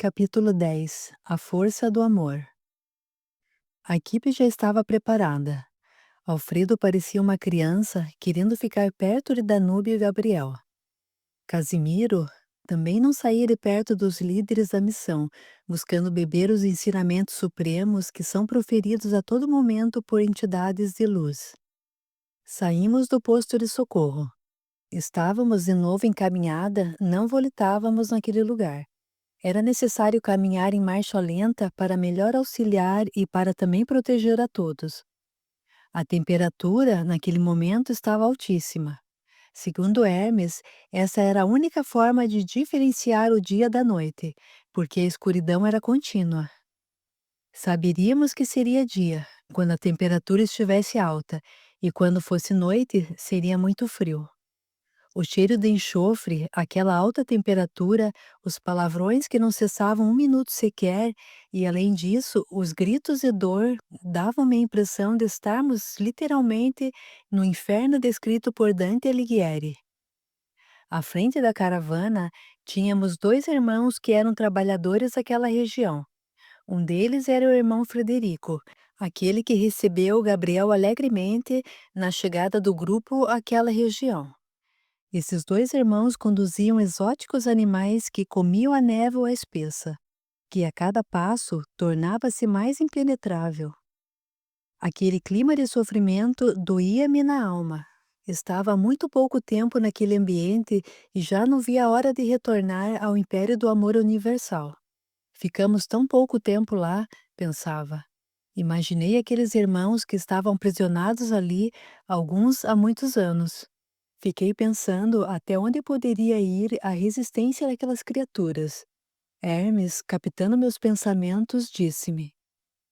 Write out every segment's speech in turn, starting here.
Capítulo 10. A força do amor. A equipe já estava preparada. Alfredo parecia uma criança querendo ficar perto de Danúbio e Gabriel. Casimiro também não saía de perto dos líderes da missão, buscando beber os ensinamentos supremos que são proferidos a todo momento por entidades de luz. Saímos do posto de socorro. Estávamos de novo em caminhada, não voltávamos naquele lugar. Era necessário caminhar em marcha lenta para melhor auxiliar e para também proteger a todos. A temperatura, naquele momento, estava altíssima. Segundo Hermes, essa era a única forma de diferenciar o dia da noite, porque a escuridão era contínua. Saberíamos que seria dia, quando a temperatura estivesse alta, e quando fosse noite, seria muito frio. O cheiro de enxofre, aquela alta temperatura, os palavrões que não cessavam um minuto sequer, e além disso, os gritos de dor davam-me a impressão de estarmos literalmente no inferno descrito por Dante Alighieri. À frente da caravana, tínhamos dois irmãos que eram trabalhadores daquela região. Um deles era o irmão Frederico, aquele que recebeu Gabriel alegremente na chegada do grupo àquela região. Esses dois irmãos conduziam exóticos animais que comiam a névoa espessa, que a cada passo tornava-se mais impenetrável. Aquele clima de sofrimento doía-me na alma. Estava há muito pouco tempo naquele ambiente e já não via a hora de retornar ao império do amor universal. Ficamos tão pouco tempo lá, pensava. Imaginei aqueles irmãos que estavam aprisionados ali, alguns há muitos anos. Fiquei pensando até onde poderia ir a resistência daquelas criaturas. Hermes, captando meus pensamentos, disse-me: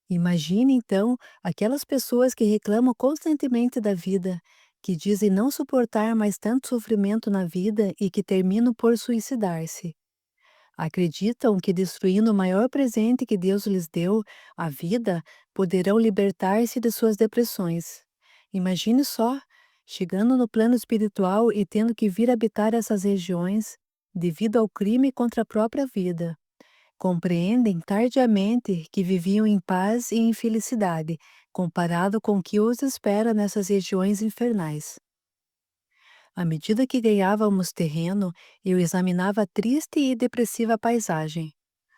Imagine então aquelas pessoas que reclamam constantemente da vida, que dizem não suportar mais tanto sofrimento na vida e que terminam por suicidar-se. Acreditam que destruindo o maior presente que Deus lhes deu, a vida, poderão libertar-se de suas depressões. Imagine só, chegando no plano espiritual e tendo que vir habitar essas regiões, devido ao crime contra a própria vida. Compreendem tardiamente que viviam em paz e em felicidade, comparado com o que os espera nessas regiões infernais. À medida que ganhávamos terreno, eu examinava a triste e depressiva paisagem.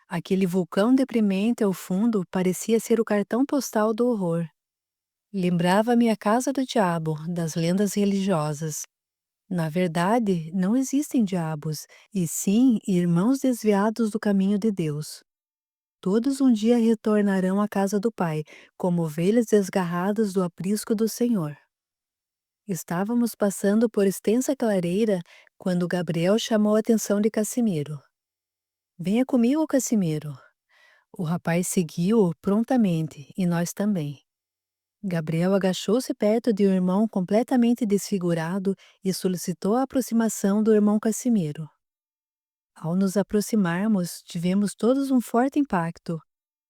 Aquele vulcão deprimente ao fundo parecia ser o cartão postal do horror. Lembrava-me a casa do diabo, das lendas religiosas. Na verdade, não existem diabos, e sim irmãos desviados do caminho de Deus. Todos um dia retornarão à casa do Pai, como ovelhas desgarradas do aprisco do Senhor. Estávamos passando por extensa clareira quando Gabriel chamou a atenção de Casimiro. Venha comigo, Casimiro. O rapaz seguiu-o prontamente, e nós também. Gabriel agachou-se perto de um irmão completamente desfigurado e solicitou a aproximação do irmão Casimiro. Ao nos aproximarmos, tivemos todos um forte impacto.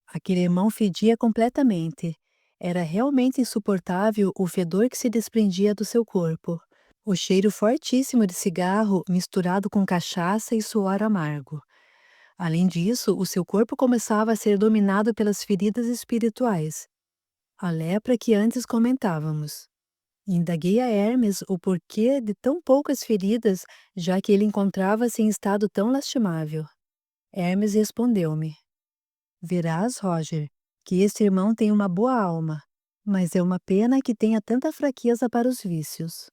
Aquele irmão fedia completamente. Era realmente insuportável o fedor que se desprendia do seu corpo. O cheiro fortíssimo de cigarro misturado com cachaça e suor amargo. Além disso, o seu corpo começava a ser dominado pelas feridas espirituais. A lepra que antes comentávamos. Indaguei a Hermes o porquê de tão poucas feridas, já que ele encontrava-se em estado tão lastimável. Hermes respondeu-me: Verás, Roger, que este irmão tem uma boa alma, mas é uma pena que tenha tanta fraqueza para os vícios.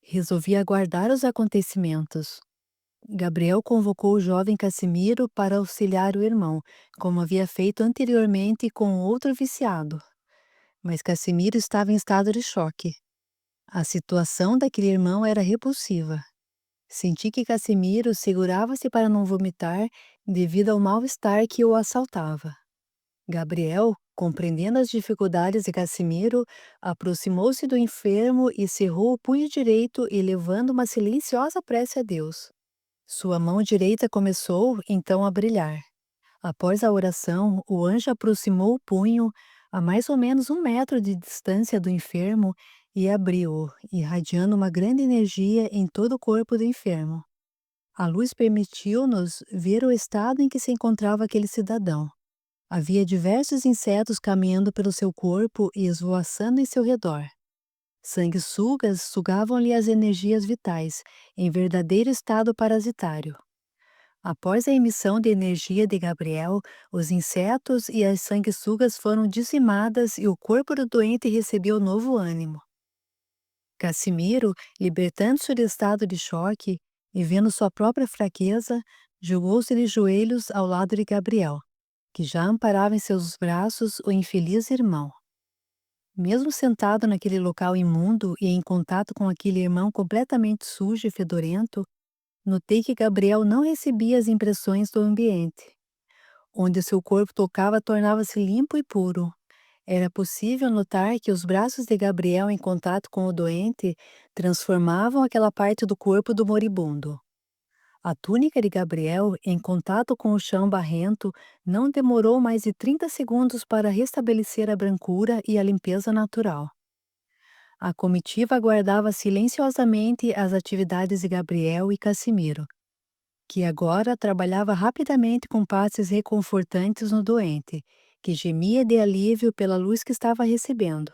Resolvi aguardar os acontecimentos. Gabriel convocou o jovem Casimiro para auxiliar o irmão, como havia feito anteriormente com outro viciado. Mas Casimiro estava em estado de choque. A situação daquele irmão era repulsiva. Senti que Casimiro segurava-se para não vomitar devido ao mal-estar que o assaltava. Gabriel, compreendendo as dificuldades de Casimiro, aproximou-se do enfermo e cerrou o punho direito, elevando uma silenciosa prece a Deus. Sua mão direita começou, então, a brilhar. Após a oração, o anjo aproximou o punho a mais ou menos 1 metro de distância do enfermo e abriu-o, irradiando uma grande energia em todo o corpo do enfermo. A luz permitiu-nos ver o estado em que se encontrava aquele cidadão. Havia diversos insetos caminhando pelo seu corpo e esvoaçando em seu redor. Sanguessugas sugavam-lhe as energias vitais, em verdadeiro estado parasitário. Após a emissão de energia de Gabriel, os insetos e as sanguessugas foram dizimadas e o corpo do doente recebeu novo ânimo. Casimiro, libertando-se do estado de choque e vendo sua própria fraqueza, jogou-se de joelhos ao lado de Gabriel, que já amparava em seus braços o infeliz irmão. Mesmo sentado naquele local imundo e em contato com aquele irmão completamente sujo e fedorento, notei que Gabriel não recebia as impressões do ambiente. Onde seu corpo tocava tornava-se limpo e puro. Era possível notar que os braços de Gabriel em contato com o doente transformavam aquela parte do corpo do moribundo. A túnica de Gabriel, em contato com o chão barrento, não demorou mais de 30 segundos para restabelecer a brancura e a limpeza natural. A comitiva aguardava silenciosamente as atividades de Gabriel e Casimiro, que agora trabalhava rapidamente com passes reconfortantes no doente, que gemia de alívio pela luz que estava recebendo.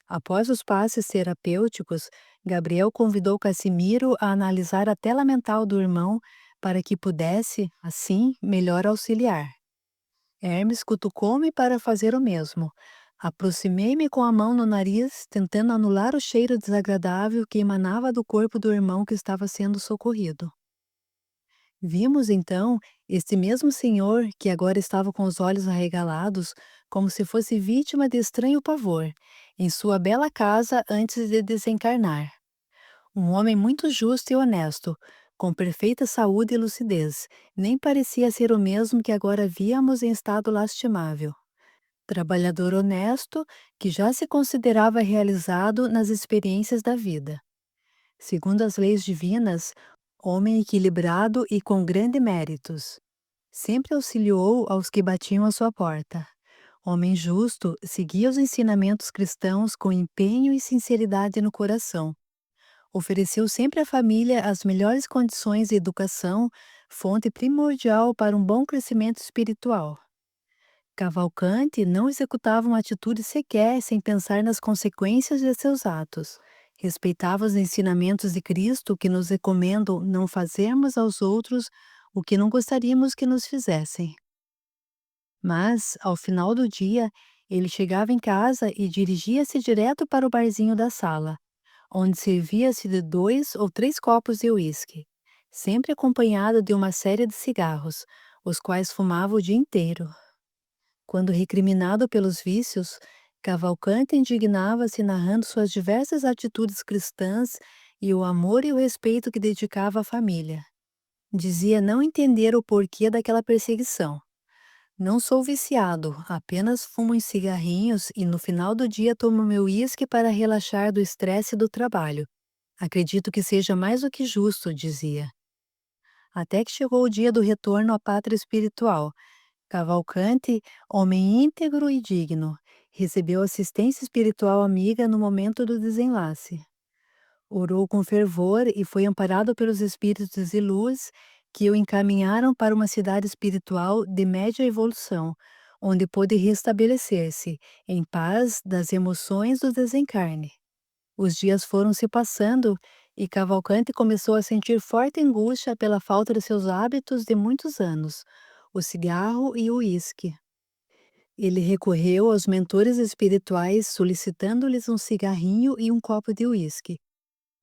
Após os passes terapêuticos, Gabriel convidou Casimiro a analisar a tela mental do irmão para que pudesse, assim, melhor auxiliar. Hermes cutucou-me para fazer o mesmo. Aproximei-me com a mão no nariz, tentando anular o cheiro desagradável que emanava do corpo do irmão que estava sendo socorrido. Vimos então este mesmo senhor, que agora estava com os olhos arregalados, como se fosse vítima de estranho pavor, em sua bela casa antes de desencarnar. Um homem muito justo e honesto, com perfeita saúde e lucidez, nem parecia ser o mesmo que agora víamos em estado lastimável. Trabalhador honesto, que já se considerava realizado nas experiências da vida. Segundo as leis divinas, homem equilibrado e com grandes méritos. Sempre auxiliou aos que batiam à sua porta. Homem justo, seguia os ensinamentos cristãos com empenho e sinceridade no coração. Ofereceu sempre à família as melhores condições de educação, fonte primordial para um bom crescimento espiritual. Cavalcante não executava uma atitude sequer sem pensar nas consequências de seus atos. Respeitava os ensinamentos de Cristo que nos recomendam não fazermos aos outros o que não gostaríamos que nos fizessem. Mas, ao final do dia, ele chegava em casa e dirigia-se direto para o barzinho da sala, onde servia-se de 2 ou 3 copos de uísque, sempre acompanhado de uma série de cigarros, os quais fumava o dia inteiro. Quando recriminado pelos vícios, Cavalcante indignava-se narrando suas diversas atitudes cristãs e o amor e o respeito que dedicava à família. Dizia não entender o porquê daquela perseguição. Não sou viciado, apenas fumo uns cigarrinhos e no final do dia tomo meu uísque para relaxar do estresse do trabalho. Acredito que seja mais do que justo, dizia. Até que chegou o dia do retorno à pátria espiritual. Cavalcante, homem íntegro e digno, recebeu assistência espiritual amiga no momento do desenlace. Orou com fervor e foi amparado pelos espíritos de luz que o encaminharam para uma cidade espiritual de média evolução, onde pôde restabelecer-se, em paz das emoções do desencarne. Os dias foram se passando e Cavalcante começou a sentir forte angústia pela falta de seus hábitos de muitos anos, o cigarro e o uísque. Ele recorreu aos mentores espirituais solicitando-lhes um cigarrinho e um copo de uísque.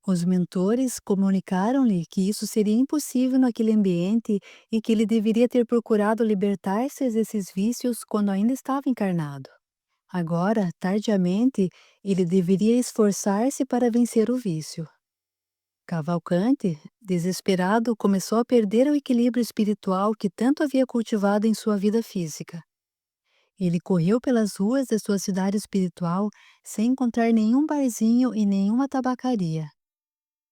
Os mentores comunicaram-lhe que isso seria impossível naquele ambiente e que ele deveria ter procurado libertar-se desses vícios quando ainda estava encarnado. Agora, tardiamente, ele deveria esforçar-se para vencer o vício. Cavalcante, desesperado, começou a perder o equilíbrio espiritual que tanto havia cultivado em sua vida física. Ele correu pelas ruas de sua cidade espiritual sem encontrar nenhum barzinho e nenhuma tabacaria.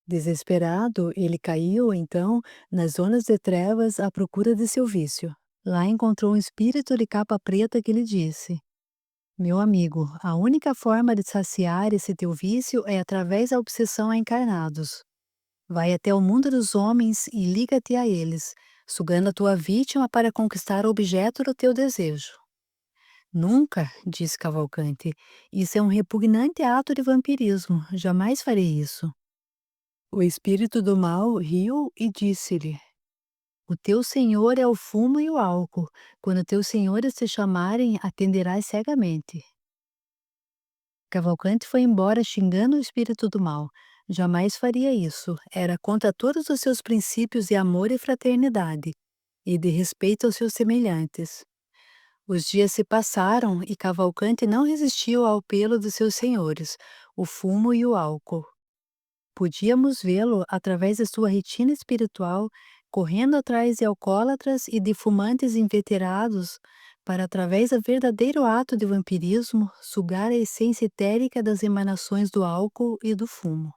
Desesperado, ele caiu, então, nas zonas de trevas à procura de seu vício. Lá encontrou um espírito de capa preta que lhe disse: Meu amigo, a única forma de saciar esse teu vício é através da obsessão a encarnados. Vai até o mundo dos homens e liga-te a eles, sugando a tua vítima para conquistar o objeto do teu desejo. Nunca, disse Cavalcante, isso é um repugnante ato de vampirismo, jamais farei isso. O espírito do mal riu e disse-lhe: O teu senhor é o fumo e o álcool. Quando teus senhores te chamarem, atenderás cegamente. Cavalcante foi embora xingando o espírito do mal. Jamais faria isso. Era contra todos os seus princípios de amor e fraternidade, e de respeito aos seus semelhantes. Os dias se passaram e Cavalcante não resistiu ao apelo dos seus senhores, o fumo e o álcool. Podíamos vê-lo através de sua retina espiritual, correndo atrás de alcoólatras e de fumantes inveterados, para, através do verdadeiro ato de vampirismo, sugar a essência etérica das emanações do álcool e do fumo.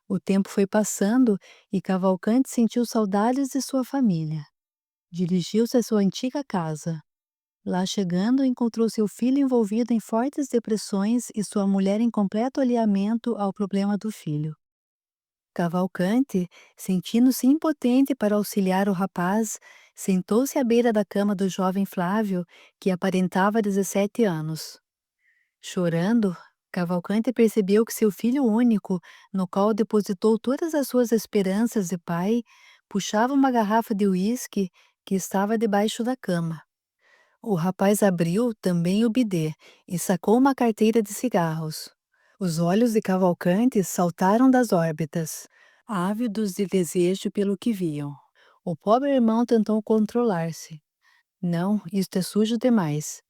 O tempo foi passando e Cavalcante sentiu saudades de sua família. Dirigiu-se à sua antiga casa. Lá chegando, encontrou seu filho envolvido em fortes depressões e sua mulher em completo alinhamento ao problema do filho. Cavalcante, sentindo-se impotente para auxiliar o rapaz, sentou-se à beira da cama do jovem Flávio, que aparentava 17 anos. Chorando, Cavalcante percebeu que seu filho único, no qual depositou todas as suas esperanças de pai, puxava uma garrafa de uísque que estava debaixo da cama. O rapaz abriu também o bidê e sacou uma carteira de cigarros. Os olhos de Cavalcante saltaram das órbitas, ávidos de desejo pelo que viam. O pobre irmão tentou controlar-se. Não, isto é sujo demais.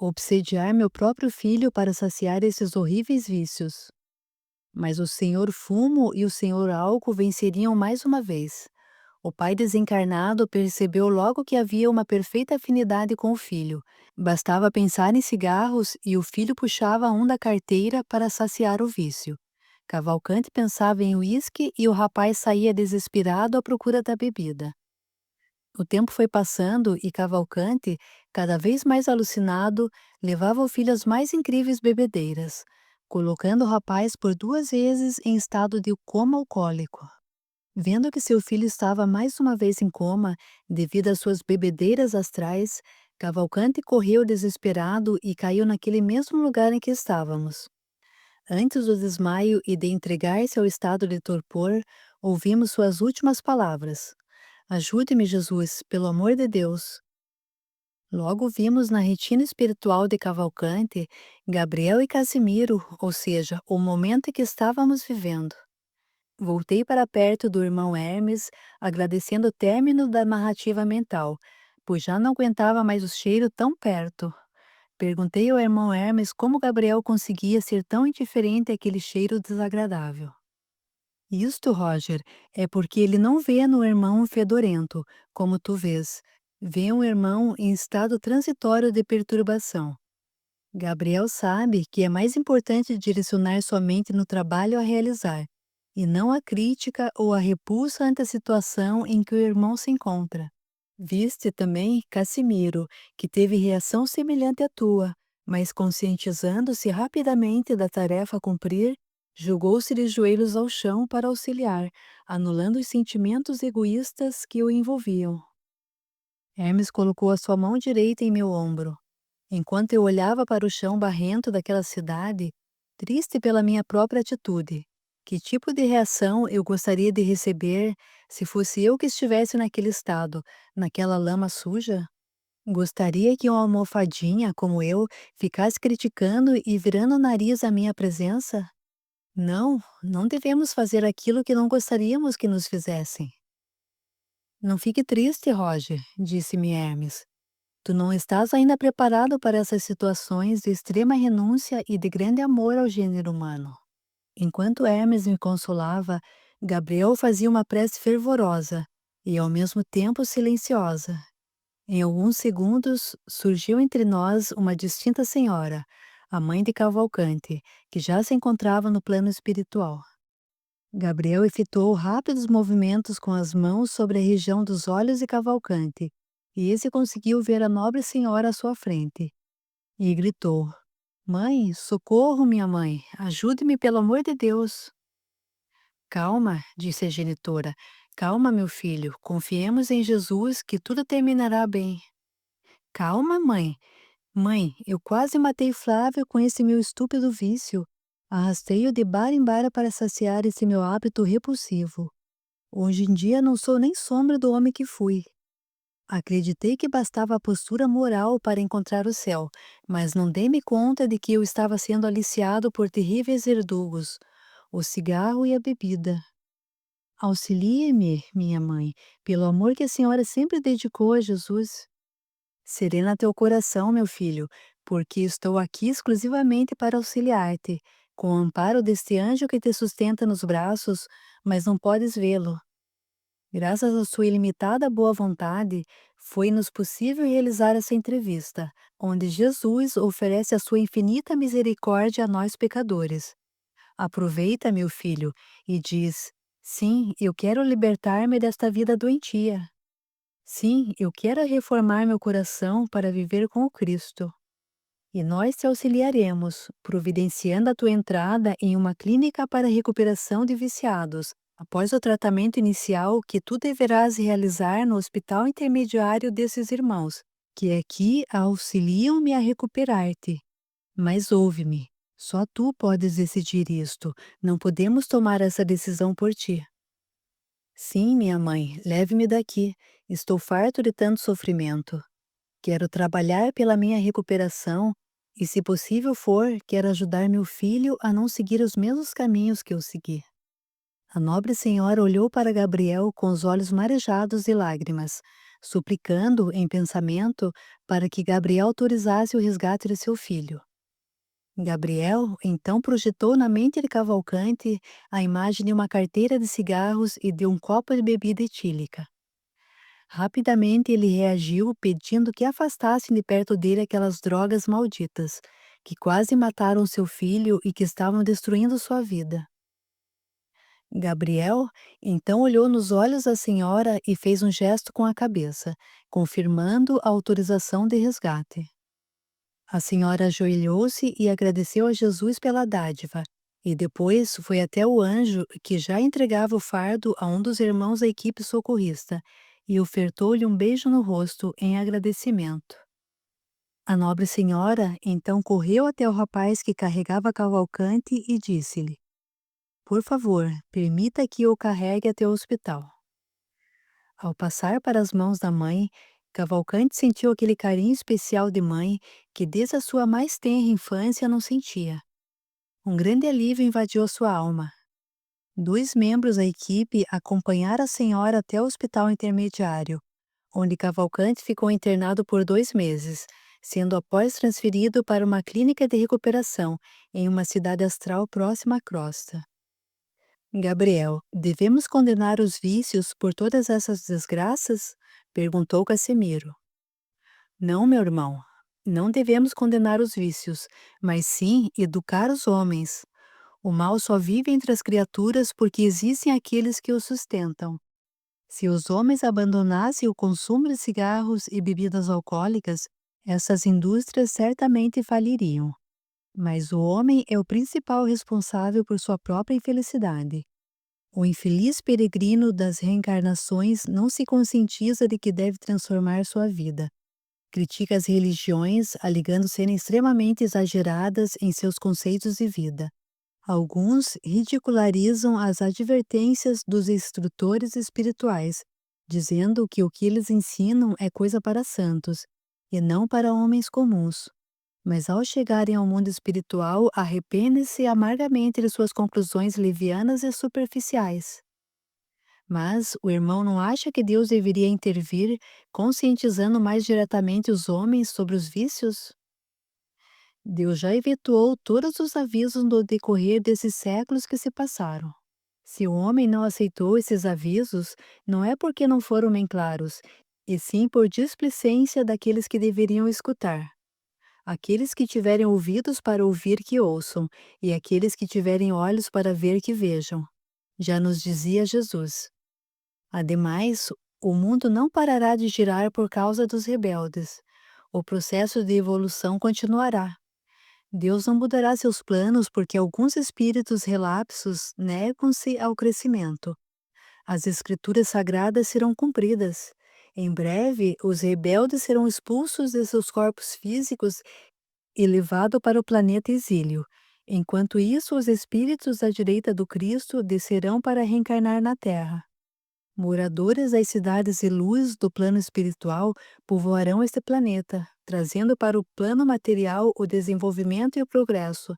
Obsediar meu próprio filho para saciar esses horríveis vícios. Mas o senhor Fumo e o senhor Álcool venceriam mais uma vez. O pai desencarnado percebeu logo que havia uma perfeita afinidade com o filho. Bastava pensar em cigarros e o filho puxava um da carteira para saciar o vício. Cavalcante pensava em uísque e o rapaz saía desesperado à procura da bebida. O tempo foi passando e Cavalcante, cada vez mais alucinado, levava o filho às mais incríveis bebedeiras, colocando o rapaz por 2 vezes em estado de coma alcoólico. Vendo que seu filho estava mais uma vez em coma, devido às suas bebedeiras astrais, Cavalcante correu desesperado e caiu naquele mesmo lugar em que estávamos. Antes do desmaio e de entregar-se ao estado de torpor, ouvimos suas últimas palavras: Ajude-me, Jesus, pelo amor de Deus. Logo vimos na retina espiritual de Cavalcante Gabriel e Casimiro, ou seja, o momento em que estávamos vivendo. Voltei para perto do irmão Hermes, agradecendo o término da narrativa mental, pois já não aguentava mais o cheiro tão perto. Perguntei ao irmão Hermes como Gabriel conseguia ser tão indiferente àquele cheiro desagradável. Isto, Roger, é porque ele não vê no irmão um fedorento, como tu vês. Vê um irmão em estado transitório de perturbação. Gabriel sabe que é mais importante direcionar sua mente no trabalho a realizar, e não a crítica ou a repulsa ante a situação em que o irmão se encontra. Viste também Cassimiro, que teve reação semelhante à tua, mas conscientizando-se rapidamente da tarefa a cumprir, jogou-se de joelhos ao chão para auxiliar, anulando os sentimentos egoístas que o envolviam. Hermes colocou a sua mão direita em meu ombro. Enquanto eu olhava para o chão barrento daquela cidade, triste pela minha própria atitude, que tipo de reação eu gostaria de receber se fosse eu que estivesse naquele estado, naquela lama suja? Gostaria que uma almofadinha como eu ficasse criticando e virando o nariz à minha presença? Não, não devemos fazer aquilo que não gostaríamos que nos fizessem. Não fique triste, Roger, disse-me Hermes. Tu não estás ainda preparado para essas situações de extrema renúncia e de grande amor ao gênero humano. Enquanto Hermes me consolava, Gabriel fazia uma prece fervorosa e ao mesmo tempo silenciosa. Em alguns segundos, surgiu entre nós uma distinta senhora, a mãe de Cavalcante, que já se encontrava no plano espiritual. Gabriel efetuou rápidos movimentos com as mãos sobre a região dos olhos de Cavalcante, e esse conseguiu ver a nobre senhora à sua frente. E gritou: Mãe, socorro, minha mãe, ajude-me pelo amor de Deus. Calma, disse a genitora. Calma, meu filho. Confiemos em Jesus que tudo terminará bem. Calma, mãe. Mãe, eu quase matei Flávio com esse meu estúpido vício. Arrastei-o de bar em bar para saciar esse meu hábito repulsivo. Hoje em dia não sou nem sombra do homem que fui. Acreditei que bastava a postura moral para encontrar o céu, mas não dei-me conta de que eu estava sendo aliciado por terríveis verdugos, o cigarro e a bebida. Auxilie-me, minha mãe, pelo amor que a senhora sempre dedicou a Jesus. Serena teu coração, meu filho, porque estou aqui exclusivamente para auxiliar-te, com o amparo deste anjo que te sustenta nos braços, mas não podes vê-lo. Graças à sua ilimitada boa vontade, foi-nos possível realizar essa entrevista, onde Jesus oferece a sua infinita misericórdia a nós pecadores. Aproveita, meu filho, e diz: sim, eu quero libertar-me desta vida doentia. Sim, eu quero reformar meu coração para viver com o Cristo. E nós te auxiliaremos, providenciando a tua entrada em uma clínica para recuperação de viciados, após o tratamento inicial que tu deverás realizar no hospital intermediário desses irmãos, que aqui auxiliam-me a recuperar-te. Mas ouve-me, só tu podes decidir isto, não podemos tomar essa decisão por ti. Sim, minha mãe, leve-me daqui, estou farto de tanto sofrimento. Quero trabalhar pela minha recuperação e, se possível for, quero ajudar meu filho a não seguir os mesmos caminhos que eu segui. A nobre senhora olhou para Gabriel com os olhos marejados de lágrimas, suplicando, em pensamento, para que Gabriel autorizasse o resgate de seu filho. Gabriel então projetou na mente de Cavalcante a imagem de uma carteira de cigarros e de um copo de bebida etílica. Rapidamente ele reagiu, pedindo que afastassem de perto dele aquelas drogas malditas, que quase mataram seu filho e que estavam destruindo sua vida. Gabriel então olhou nos olhos da senhora e fez um gesto com a cabeça, confirmando a autorização de resgate. A senhora ajoelhou-se e agradeceu a Jesus pela dádiva, e depois foi até o anjo que já entregava o fardo a um dos irmãos da equipe socorrista e ofertou-lhe um beijo no rosto em agradecimento. A nobre senhora então correu até o rapaz que carregava Cavalcante e disse-lhe: por favor, permita que eu o carregue até o hospital. Ao passar para as mãos da mãe, Cavalcante sentiu aquele carinho especial de mãe que desde a sua mais tenra infância não sentia. Um grande alívio invadiu sua alma. 2 membros da equipe acompanharam a senhora até o hospital intermediário, onde Cavalcante ficou internado por 2 meses, sendo após transferido para uma clínica de recuperação em uma cidade astral próxima à crosta. Gabriel, devemos condenar os vícios por todas essas desgraças? Perguntou Casimiro. Não, meu irmão, não devemos condenar os vícios, mas sim educar os homens. O mal só vive entre as criaturas porque existem aqueles que o sustentam. Se os homens abandonassem o consumo de cigarros e bebidas alcoólicas, essas indústrias certamente faliriam. Mas o homem é o principal responsável por sua própria infelicidade. O infeliz peregrino das reencarnações não se conscientiza de que deve transformar sua vida. Critica as religiões, alegando serem extremamente exageradas em seus conceitos de vida. Alguns ridicularizam as advertências dos instrutores espirituais, dizendo que o que eles ensinam é coisa para santos, e não para homens comuns. Mas ao chegarem ao mundo espiritual, arrependem-se amargamente de suas conclusões levianas e superficiais. Mas o irmão não acha que Deus deveria intervir, conscientizando mais diretamente os homens sobre os vícios? Deus já efetuou todos os avisos no decorrer desses séculos que se passaram. Se o homem não aceitou esses avisos, não é porque não foram bem claros, e sim por displicência daqueles que deveriam escutar. Aqueles que tiverem ouvidos para ouvir, que ouçam, e aqueles que tiverem olhos para ver, que vejam. Já nos dizia Jesus. Ademais, o mundo não parará de girar por causa dos rebeldes. O processo de evolução continuará. Deus não mudará seus planos porque alguns espíritos relapsos negam-se ao crescimento. As escrituras sagradas serão cumpridas. Em breve, os rebeldes serão expulsos de seus corpos físicos e levados para o planeta exílio. Enquanto isso, os espíritos à direita do Cristo descerão para reencarnar na Terra. Moradores das cidades e luz do plano espiritual povoarão este planeta, trazendo para o plano material o desenvolvimento e o progresso,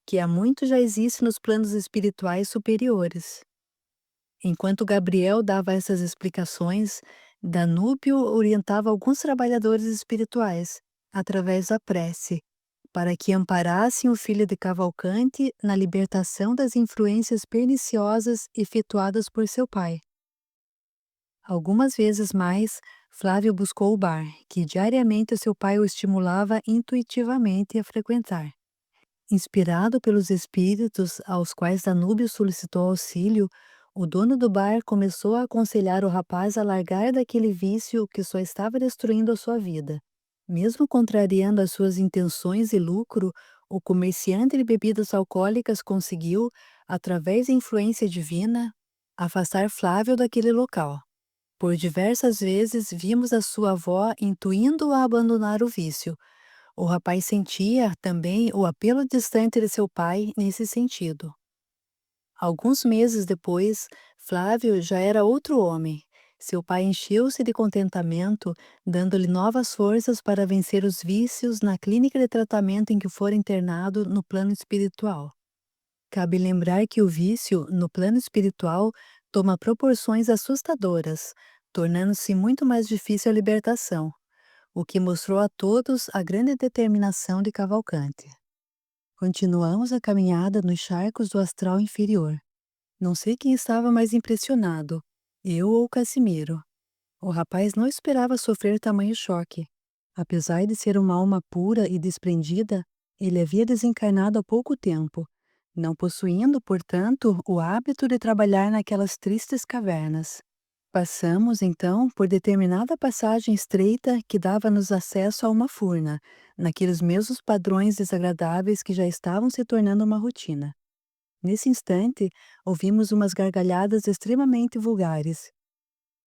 que há muito já existe nos planos espirituais superiores. Enquanto Gabriel dava essas explicações, Danúbio orientava alguns trabalhadores espirituais, através da prece, para que amparassem o filho de Cavalcante na libertação das influências perniciosas efetuadas por seu pai. Algumas vezes mais, Flávio buscou o bar, que diariamente seu pai o estimulava intuitivamente a frequentar. Inspirado pelos espíritos aos quais Danúbio solicitou auxílio, o dono do bar começou a aconselhar o rapaz a largar daquele vício que só estava destruindo a sua vida. Mesmo contrariando as suas intenções e lucro, o comerciante de bebidas alcoólicas conseguiu, através da influência divina, afastar Flávio daquele local. Por diversas vezes vimos a sua avó intuindo-o a abandonar o vício. O rapaz sentia também o apelo distante de seu pai nesse sentido. Alguns meses depois, Flávio já era outro homem. Seu pai encheu-se de contentamento, dando-lhe novas forças para vencer os vícios na clínica de tratamento em que fora internado no plano espiritual. Cabe lembrar que o vício, no plano espiritual, toma proporções assustadoras, tornando-se muito mais difícil a libertação, o que mostrou a todos a grande determinação de Cavalcante. Continuamos a caminhada nos charcos do astral inferior. Não sei quem estava mais impressionado, eu ou Casimiro. O rapaz não esperava sofrer tamanho choque. Apesar de ser uma alma pura e desprendida, ele havia desencarnado há pouco tempo, não possuindo, portanto, o hábito de trabalhar naquelas tristes cavernas. Passamos, então, por determinada passagem estreita que dava-nos acesso a uma furna, naqueles mesmos padrões desagradáveis que já estavam se tornando uma rotina. Nesse instante, ouvimos umas gargalhadas extremamente vulgares.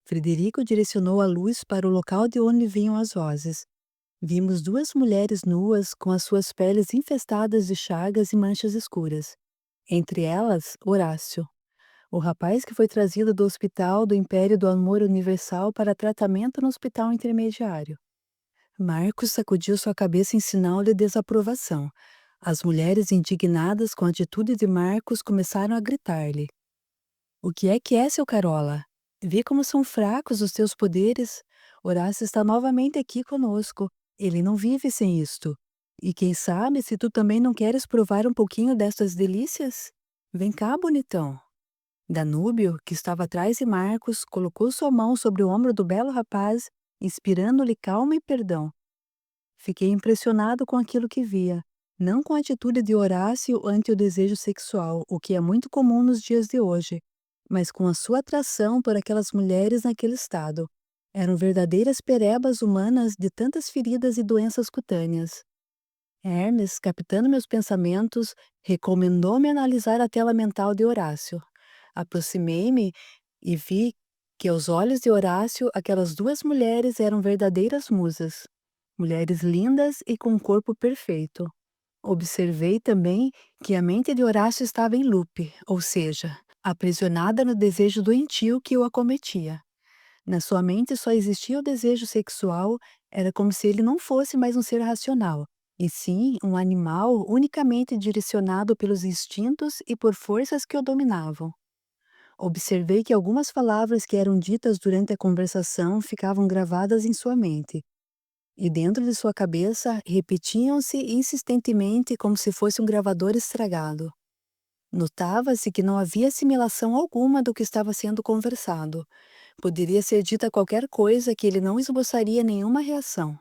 Frederico direcionou a luz para o local de onde vinham as vozes. Vimos duas mulheres nuas com as suas peles infestadas de chagas e manchas escuras. Entre elas, Horácio, o rapaz que foi trazido do Hospital do Império do Amor Universal para tratamento no hospital intermediário. Marcos sacudiu sua cabeça em sinal de desaprovação. As mulheres, indignadas com a atitude de Marcos, começaram a gritar-lhe: "O que é, seu Carola? Vê como são fracos os teus poderes. Horácio está novamente aqui conosco. Ele não vive sem isto. E quem sabe se tu também não queres provar um pouquinho destas delícias? Vem cá, bonitão." Danúbio, que estava atrás de Marcos, colocou sua mão sobre o ombro do belo rapaz, inspirando-lhe calma e perdão. Fiquei impressionado com aquilo que via, não com a atitude de Horácio ante o desejo sexual, o que é muito comum nos dias de hoje, mas com a sua atração por aquelas mulheres naquele estado. Eram verdadeiras perebas humanas de tantas feridas e doenças cutâneas. Hermes, captando meus pensamentos, recomendou-me analisar a tela mental de Horácio. Aproximei-me e vi que aos olhos de Horácio aquelas duas mulheres eram verdadeiras musas, mulheres lindas e com um corpo perfeito. Observei também que a mente de Horácio estava em loop, ou seja, aprisionada no desejo doentio que o acometia. Na sua mente só existia o desejo sexual, era como se ele não fosse mais um ser racional, e sim um animal unicamente direcionado pelos instintos e por forças que o dominavam. Observei que algumas palavras que eram ditas durante a conversação ficavam gravadas em sua mente, e dentro de sua cabeça repetiam-se insistentemente como se fosse um gravador estragado. Notava-se que não havia assimilação alguma do que estava sendo conversado. Poderia ser dita qualquer coisa que ele não esboçaria nenhuma reação.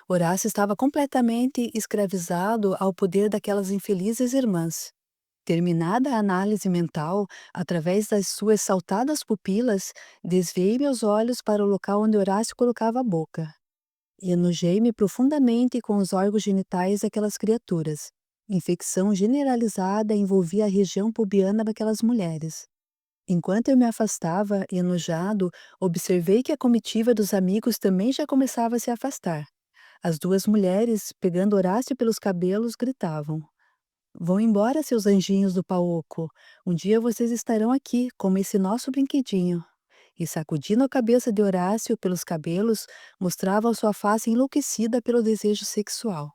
Horácio estava completamente escravizado ao poder daquelas infelizes irmãs. Terminada a análise mental, através das suas saltadas pupilas, desviei meus olhos para o local onde Horácio colocava a boca. E enojei-me profundamente com os órgãos genitais daquelas criaturas. Infecção generalizada envolvia a região pubiana daquelas mulheres. Enquanto eu me afastava, enojado, observei que a comitiva dos amigos também já começava a se afastar. As duas mulheres, pegando Horácio pelos cabelos, gritavam: Vão embora, seus anjinhos do Paoco. Um dia vocês estarão aqui, como esse nosso brinquedinho. E sacudindo a cabeça de Horácio pelos cabelos, mostravam sua face enlouquecida pelo desejo sexual.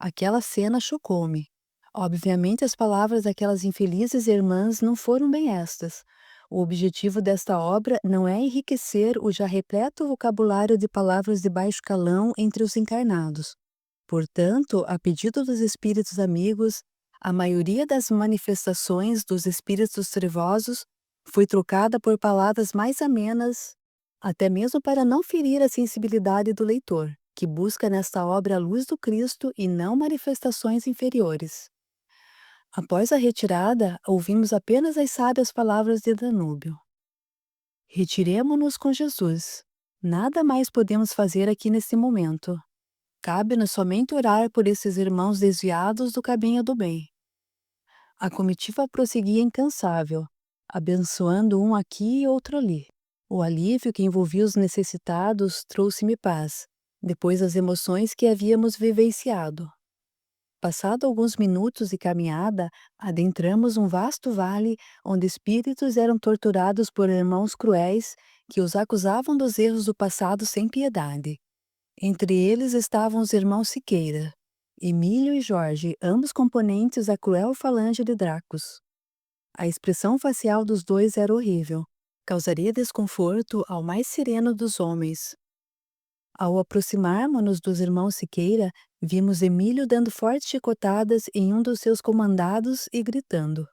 Aquela cena chocou-me. Obviamente, as palavras daquelas infelizes irmãs não foram bem estas. O objetivo desta obra não é enriquecer o já repleto vocabulário de palavras de baixo calão entre os encarnados. Portanto, a pedido dos espíritos amigos, a maioria das manifestações dos espíritos trevosos foi trocada por palavras mais amenas, até mesmo para não ferir a sensibilidade do leitor, que busca nesta obra a luz do Cristo e não manifestações inferiores. Após a retirada, ouvimos apenas as sábias palavras de Danúbio. Retiremo-nos com Jesus. Nada mais podemos fazer aqui nesse momento. Cabe-nos somente orar por esses irmãos desviados do caminho do bem. A comitiva prosseguia incansável, abençoando um aqui e outro ali. O alívio que envolvia os necessitados trouxe-me paz, depois das emoções que havíamos vivenciado. Passado alguns minutos de caminhada, adentramos um vasto vale onde espíritos eram torturados por irmãos cruéis que os acusavam dos erros do passado sem piedade. Entre eles estavam os irmãos Siqueira, Emílio e Jorge, ambos componentes da cruel falange de Dracos. A expressão facial dos dois era horrível. Causaria desconforto ao mais sereno dos homens. Ao aproximarmos-nos dos irmãos Siqueira, vimos Emílio dando fortes chicotadas em um dos seus comandados e gritando: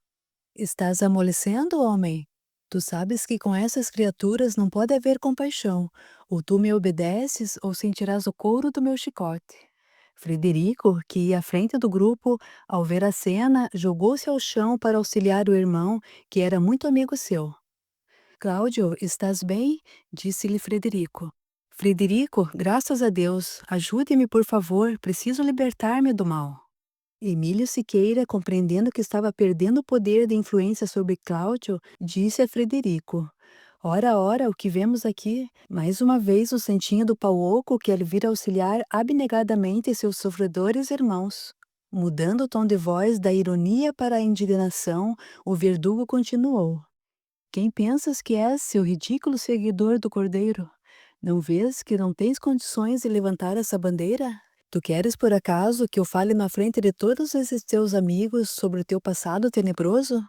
Estás amolecendo, homem? Tu sabes que com essas criaturas não pode haver compaixão. Ou tu me obedeces, ou sentirás o couro do meu chicote. Frederico, que ia à frente do grupo, ao ver a cena, jogou-se ao chão para auxiliar o irmão, que era muito amigo seu. Cláudio, estás bem? Disse-lhe Frederico. Frederico, graças a Deus, ajude-me, por favor, preciso libertar-me do mal. Emílio Siqueira, compreendendo que estava perdendo o poder de influência sobre Cláudio, disse a Frederico: Ora, ora, o que vemos aqui? Mais uma vez o santinho do Pauoco quer vir auxiliar abnegadamente seus sofredores irmãos. Mudando o tom de voz da ironia para a indignação, o verdugo continuou: Quem pensas que és, seu ridículo seguidor do Cordeiro? Não vês que não tens condições de levantar essa bandeira? Tu queres, por acaso, que eu fale na frente de todos esses teus amigos sobre o teu passado tenebroso?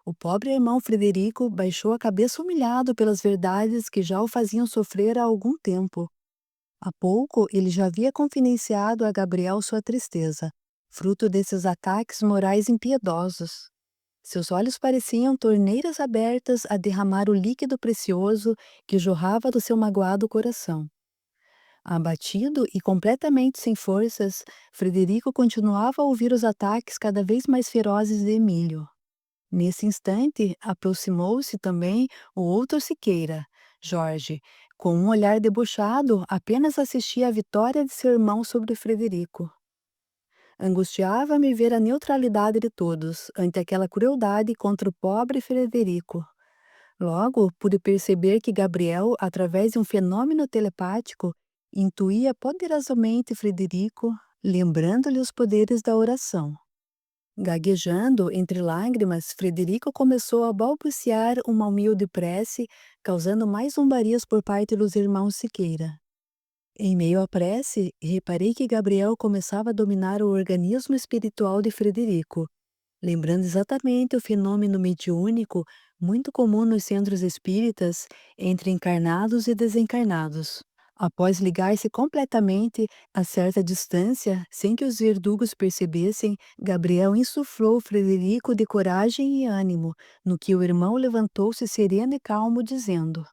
O pobre irmão Frederico baixou a cabeça humilhado pelas verdades que já o faziam sofrer há algum tempo. Há pouco ele já havia confidenciado a Gabriel sua tristeza, fruto desses ataques morais impiedosos. Seus olhos pareciam torneiras abertas a derramar o líquido precioso que jorrava do seu magoado coração. Abatido e completamente sem forças, Frederico continuava a ouvir os ataques cada vez mais ferozes de Emílio. Nesse instante, aproximou-se também o outro Siqueira, Jorge, com um olhar debochado, apenas assistia à vitória de seu irmão sobre Frederico. Angustiava-me ver a neutralidade de todos ante aquela crueldade contra o pobre Frederico. Logo, pude perceber que Gabriel, através de um fenômeno telepático, intuía poderosamente Frederico, lembrando-lhe os poderes da oração. Gaguejando entre lágrimas, Frederico começou a balbuciar uma humilde prece, causando mais zombarias por parte dos irmãos Siqueira. Em meio à prece, reparei que Gabriel começava a dominar o organismo espiritual de Frederico, lembrando exatamente o fenômeno mediúnico muito comum nos centros espíritas entre encarnados e desencarnados. Após ligar-se completamente a certa distância, sem que os verdugos percebessem, Gabriel insuflou Frederico de coragem e ânimo, no que o irmão levantou-se sereno e calmo, dizendo: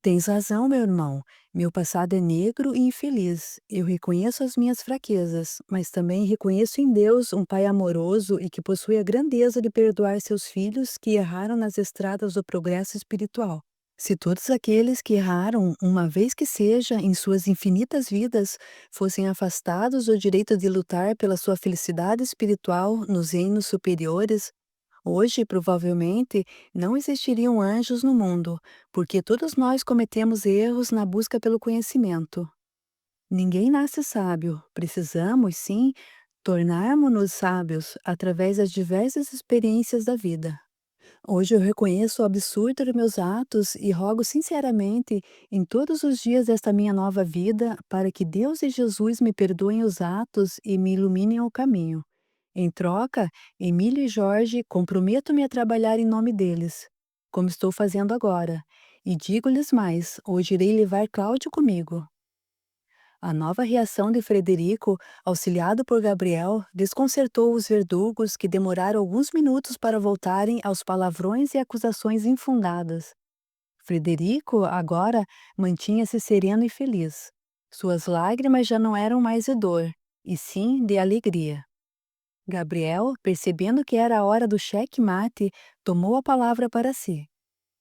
Tens razão, meu irmão. Meu passado é negro e infeliz. Eu reconheço as minhas fraquezas, mas também reconheço em Deus um Pai amoroso e que possui a grandeza de perdoar seus filhos que erraram nas estradas do progresso espiritual. Se todos aqueles que erraram, uma vez que seja, em suas infinitas vidas, fossem afastados do direito de lutar pela sua felicidade espiritual nos reinos superiores, hoje, provavelmente, não existiriam anjos no mundo, porque todos nós cometemos erros na busca pelo conhecimento. Ninguém nasce sábio, precisamos, sim, tornarmos-nos sábios através das diversas experiências da vida. Hoje eu reconheço o absurdo de meus atos e rogo sinceramente em todos os dias desta minha nova vida para que Deus e Jesus me perdoem os atos e me iluminem o caminho. Em troca, Emílio e Jorge, comprometo-me a trabalhar em nome deles, como estou fazendo agora. E digo-lhes mais: hoje irei levar Cláudio comigo. A nova reação de Frederico, auxiliado por Gabriel, desconcertou os verdugos que demoraram alguns minutos para voltarem aos palavrões e acusações infundadas. Frederico, agora, mantinha-se sereno e feliz. Suas lágrimas já não eram mais de dor, e sim de alegria. Gabriel, percebendo que era a hora do cheque-mate, tomou a palavra para si.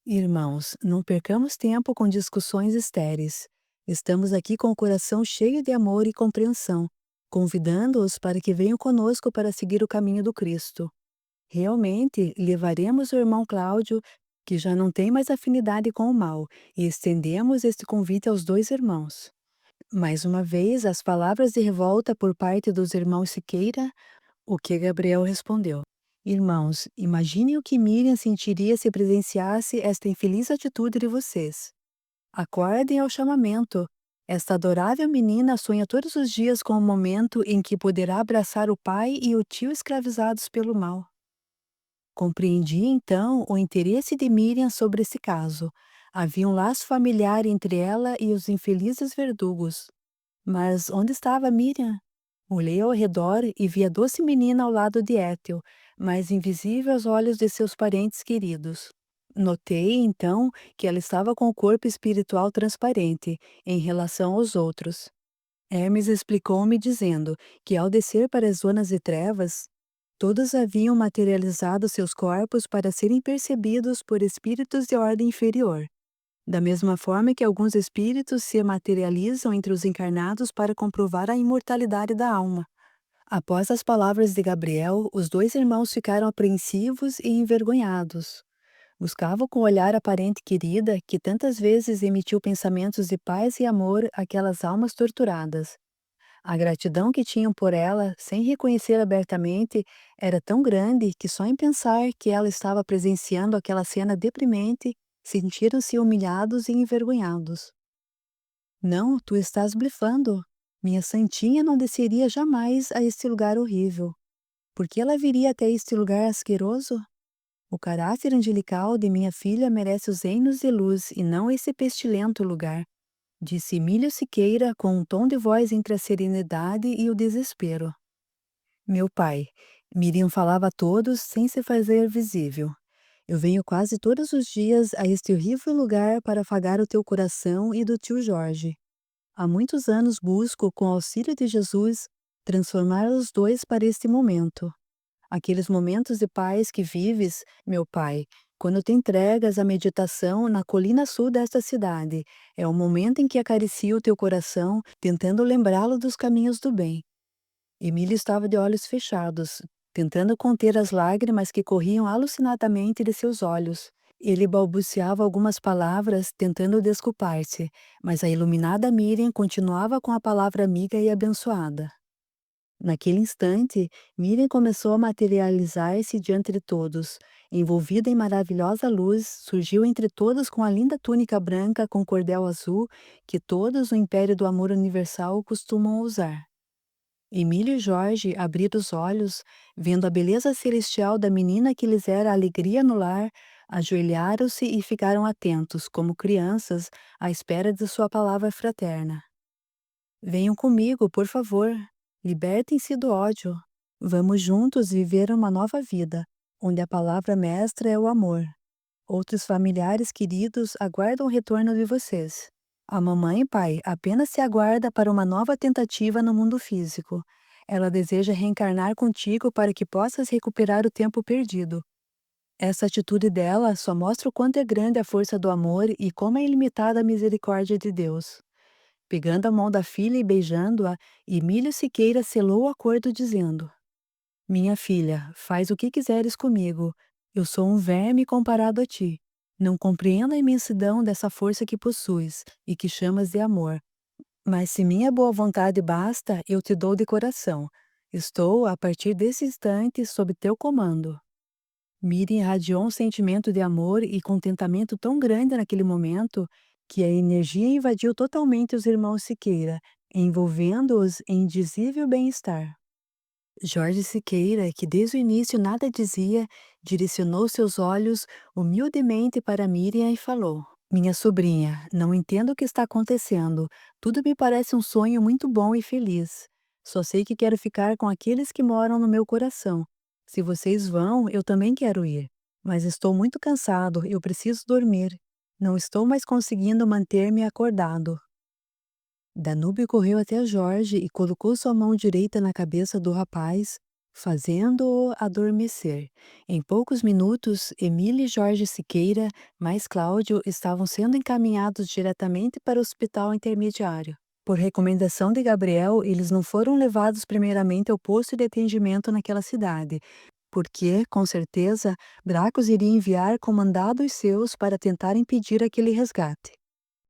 Irmãos, não percamos tempo com discussões estéreis. Estamos aqui com o coração cheio de amor e compreensão, convidando-os para que venham conosco para seguir o caminho do Cristo. Realmente, levaremos o irmão Cláudio, que já não tem mais afinidade com o mal, e estendemos este convite aos dois irmãos. Mais uma vez, as palavras de revolta por parte dos irmãos Siqueira, o que Gabriel respondeu: Irmãos, imaginem o que Miriam sentiria se presenciasse esta infeliz atitude de vocês. Acordem ao chamamento. Esta adorável menina sonha todos os dias com o momento em que poderá abraçar o pai e o tio escravizados pelo mal. Compreendi então o interesse de Miriam sobre esse caso. Havia um laço familiar entre ela e os infelizes verdugos. Mas onde estava Miriam? Olhei ao redor e vi a doce menina ao lado de Étel, mas invisível aos olhos de seus parentes queridos. Notei, então, que ela estava com o corpo espiritual transparente em relação aos outros. Hermes explicou-me dizendo que, ao descer para as zonas de trevas, todos haviam materializado seus corpos para serem percebidos por espíritos de ordem inferior. Da mesma forma que alguns espíritos se materializam entre os encarnados para comprovar a imortalidade da alma. Após as palavras de Gabriel, os dois irmãos ficaram apreensivos e envergonhados. Buscavam com o olhar a parente querida que tantas vezes emitiu pensamentos de paz e amor àquelas almas torturadas. A gratidão que tinham por ela, sem reconhecer abertamente, era tão grande que só em pensar que ela estava presenciando aquela cena deprimente, sentiram-se humilhados e envergonhados. Não, tu estás blefando. Minha santinha não desceria jamais a este lugar horrível. Por que ela viria até este lugar asqueroso? O caráter angelical de minha filha merece os reinos de luz e não esse pestilento lugar, disse Emílio Siqueira com um tom de voz entre a serenidade e o desespero. Meu pai, Miriam falava a todos sem se fazer visível. Eu venho quase todos os dias a este horrível lugar para afagar o teu coração e do tio Jorge. Há muitos anos busco, com o auxílio de Jesus, transformar os dois para este momento. Aqueles momentos de paz que vives, meu pai, quando te entregas à meditação na colina sul desta cidade, é o momento em que acaricio o teu coração, tentando lembrá-lo dos caminhos do bem. Emília estava de olhos fechados, tentando conter as lágrimas que corriam alucinadamente de seus olhos. Ele balbuciava algumas palavras, tentando desculpar-se, mas a iluminada Miriam continuava com a palavra amiga e abençoada. Naquele instante, Miriam começou a materializar-se diante de todos. Envolvida em maravilhosa luz, surgiu entre todos com a linda túnica branca com cordel azul que todos no Império do Amor Universal costumam usar. Emílio e Jorge abriram os olhos, vendo a beleza celestial da menina que lhes era alegria no lar, ajoelharam-se e ficaram atentos, como crianças, à espera de sua palavra fraterna. Venham comigo, por favor. Libertem-se do ódio. Vamos juntos viver uma nova vida, onde a palavra mestra é o amor. Outros familiares queridos aguardam o retorno de vocês. A mamãe, pai, apenas se aguarda para uma nova tentativa no mundo físico. Ela deseja reencarnar contigo para que possas recuperar o tempo perdido. Essa atitude dela só mostra o quanto é grande a força do amor e como é ilimitada a misericórdia de Deus. Pegando a mão da filha e beijando-a, Emílio Siqueira selou o acordo dizendo: Minha filha, faz o que quiseres comigo. Eu sou um verme comparado a ti. Não compreendo a imensidão dessa força que possuis e que chamas de amor. Mas se minha boa vontade basta, eu te dou de coração. Estou, a partir desse instante, sob teu comando. Miriam irradiou um sentimento de amor e contentamento tão grande naquele momento que a energia invadiu totalmente os irmãos Siqueira, envolvendo-os em indizível bem-estar. Jorge Siqueira, que desde o início nada dizia, direcionou seus olhos humildemente para Miriam e falou: Minha sobrinha, não entendo o que está acontecendo. Tudo me parece um sonho muito bom e feliz. Só sei que quero ficar com aqueles que moram no meu coração. Se vocês vão, eu também quero ir. Mas estou muito cansado, eu preciso dormir. Não estou mais conseguindo manter-me acordado. Danúbio correu até Jorge e colocou sua mão direita na cabeça do rapaz, fazendo-o adormecer. Em poucos minutos, Emília e Jorge Siqueira, mais Cláudio, estavam sendo encaminhados diretamente para o hospital intermediário. Por recomendação de Gabriel, eles não foram levados primeiramente ao posto de atendimento naquela cidade, porque, com certeza, Bracos iria enviar comandados seus para tentar impedir aquele resgate.